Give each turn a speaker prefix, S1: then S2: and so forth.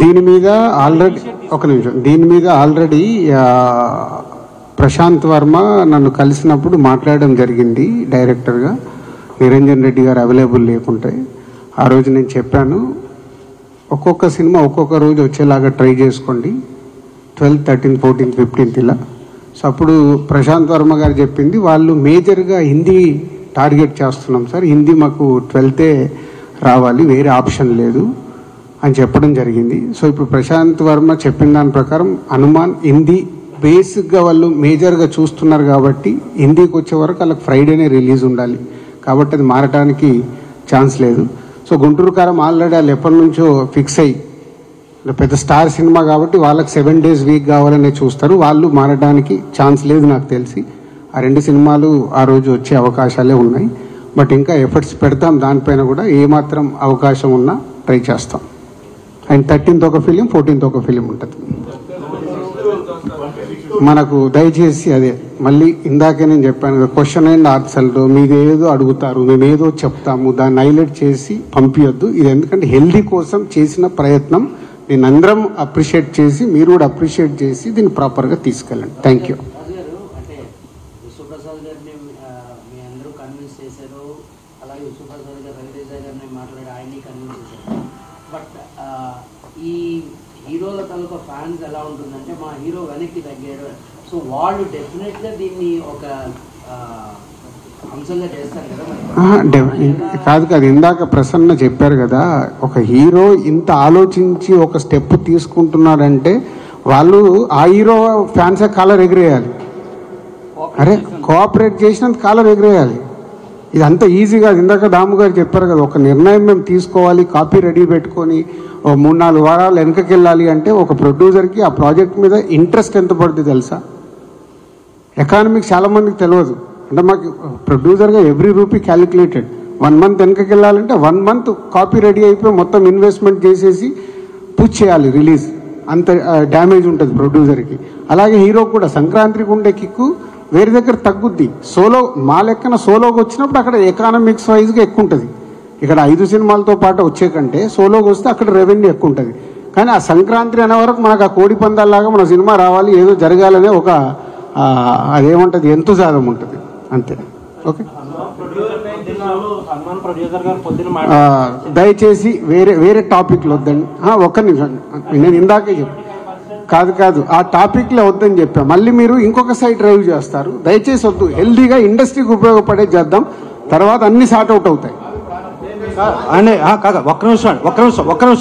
S1: దీని మీద ఆల్రెడీ ఒక నిమిషం దీని మీద ఆల్రెడీ ప్రశాంత్ వర్మ నన్ను కలిసినప్పుడు మాట్లాడడం జరిగింది. డైరెక్టర్గా నిరంజన్ రెడ్డి గారు అవైలబుల్ లేకుంటే ఆ రోజు నేను చెప్పాను, ఒక్కొక్క సినిమా ఒక్కొక్క రోజు వచ్చేలాగా ట్రై చేసుకోండి, 12th, 13th, 14th, 15th ఇలా. సో అప్పుడు ప్రశాంత్ వర్మ గారు చెప్పింది, వాళ్ళు మేజర్గా హిందీ టార్గెట్ చేస్తున్నాం సార్, హిందీ మాకు 12th రావాలి, వేరే ఆప్షన్ లేదు అని చెప్పడం జరిగింది. సో ఇప్పుడు ప్రశాంత్ వర్మ చెప్పిన దాని ప్రకారం హనుమాన్ హిందీ బేసిక్గా వాళ్ళు మేజర్గా చూస్తున్నారు కాబట్టి హిందీకి వచ్చే వరకు వాళ్ళకి ఫ్రైడేనే రిలీజ్ ఉండాలి, కాబట్టి అది మారడానికి ఛాన్స్ లేదు. సో గుంటూరు కారం ఆల్రెడీ వాళ్ళు ఎప్పటి నుంచో ఫిక్స్ అయ్యి పెద్ద స్టార్ సినిమా కాబట్టి వాళ్ళకి 7 days వీక్ కావాలనే చూస్తారు, వాళ్ళు మారడానికి ఛాన్స్ లేదు నాకు తెలిసి. ఆ 2 సినిమాలు ఆ రోజు వచ్చే అవకాశాలే ఉన్నాయి. బట్ ఇంకా ఎఫర్ట్స్ పెడతాం, దానిపైన కూడా ఏమాత్రం అవకాశం ఉన్నా ట్రై చేస్తాం. అండ్ 13th ఒక ఫిలిం, 14th ఒక ఫిలిం ఉంటుంది మనకు. దయచేసి అదే మళ్ళీ ఇందాకే నేను చెప్పాను, క్వశ్చన్ అండ్ ఆన్సర్లో మీరు ఏదో అడుగుతారు, మేము ఏదో చెప్తాము, దాన్ని హైలైట్ చేసి పంపించొద్దు. ఇది ఎందుకంటే హెల్దీ కోసం చేసిన ప్రయత్నం, నేను అందరం అప్రిషియేట్ చేసి మీరు కూడా అప్రిషియేట్ చేసి దీన్ని ప్రాపర్గా తీసుకెళ్ళండి. Thank you.
S2: విశ్వప్రసాద్ గారిని మీ అందరూ కన్విన్స్ చేశారు, అలాగే విశ్వప్రసాద్ గారు రవితేజ గారిని మాట్లాడి ఆయన్ని కన్విన్స్ చేశారు. బట్ ఈ హీరోల తాలూకా ఫ్యాన్స్ ఎలా ఉంటుందంటే, మా హీరో వెనక్కి తగ్గాడు, సో వాళ్ళు డెఫినెట్గా దీన్ని ఒక అంశంగా చేస్తారు కదా.
S1: కాదు ఇందాక ప్రసన్న చెప్పారు కదా, ఒక హీరో ఇంత ఆలోచించి ఒక స్టెప్ తీసుకుంటున్నాడంటే వాళ్ళు ఆ హీరో ఫ్యాన్సే కాలర్ ఎగిరేయాలి. అరే కోఆపరేట్ చేసినంత కాలర్ ఎగిరేయాలి. ఇది అంత ఈజీగా, ఇందాక దాము గారు చెప్పారు కదా, ఒక నిర్ణయం మేము తీసుకోవాలి, కాపీ రెడీ పెట్టుకొని 3-4 వారాలు వెనకకి వెళ్ళాలి అంటే ఒక ప్రొడ్యూసర్కి ఆ ప్రాజెక్ట్ మీద ఇంట్రెస్ట్ ఎంత పడుతుంది తెలుసా? ఎకానమిక్స్ చాలామందికి తెలియదు. అంటే మాకు ప్రొడ్యూసర్గా ఎవ్రీ రూపీ క్యాలిక్యులేటెడ్. 1 month వెనకకి వెళ్ళాలంటే 1 month కాపీ రెడీ అయిపోయి మొత్తం ఇన్వెస్ట్మెంట్ చేసేసి పుష్ చేయాలి రిలీజ్, అంత డ్యామేజ్ ఉంటుంది ప్రొడ్యూసర్కి. అలాగే హీరో కూడా సంక్రాంతికి ఉండే కిక్కు వేరే దగ్గర తగ్గుద్ది. సోలో మా లెక్కన సోలోకి వచ్చినప్పుడు అక్కడ ఎకానమిక్స్ వైజ్గా ఎక్కువ ఉంటుంది. ఇక్కడ 5 సినిమాలతో పాటు వచ్చే కంటే సోలోకి వస్తే అక్కడ రెవెన్యూ ఎక్కువ ఉంటుంది. కానీ ఆ సంక్రాంతి అనే వరకు మనకు ఆ కోడి పందాల్లాగా మన సినిమా రావాలి, ఏదో జరగాలనే ఒక అదేముంటుంది, ఎంతుజాదం ఉంటుంది అంతే. ఓకే, దయచేసి వేరే టాపిక్లు వద్దండి. ఒక్క నిమిషం, నేను ఇందాకే కాదు ఆ టాపిక్లో వద్దని చెప్పా, మళ్ళీ మీరు ఇంకొక సైడ్ డ్రైవ్ చేస్తారు. దయచేసి వద్దు, హెల్దీగా ఇండస్ట్రీకి ఉపయోగపడే చేద్దాం, తర్వాత అన్ని సార్ట్ అవుట్ అవుతాయి.
S3: ఒక్క నిమిషం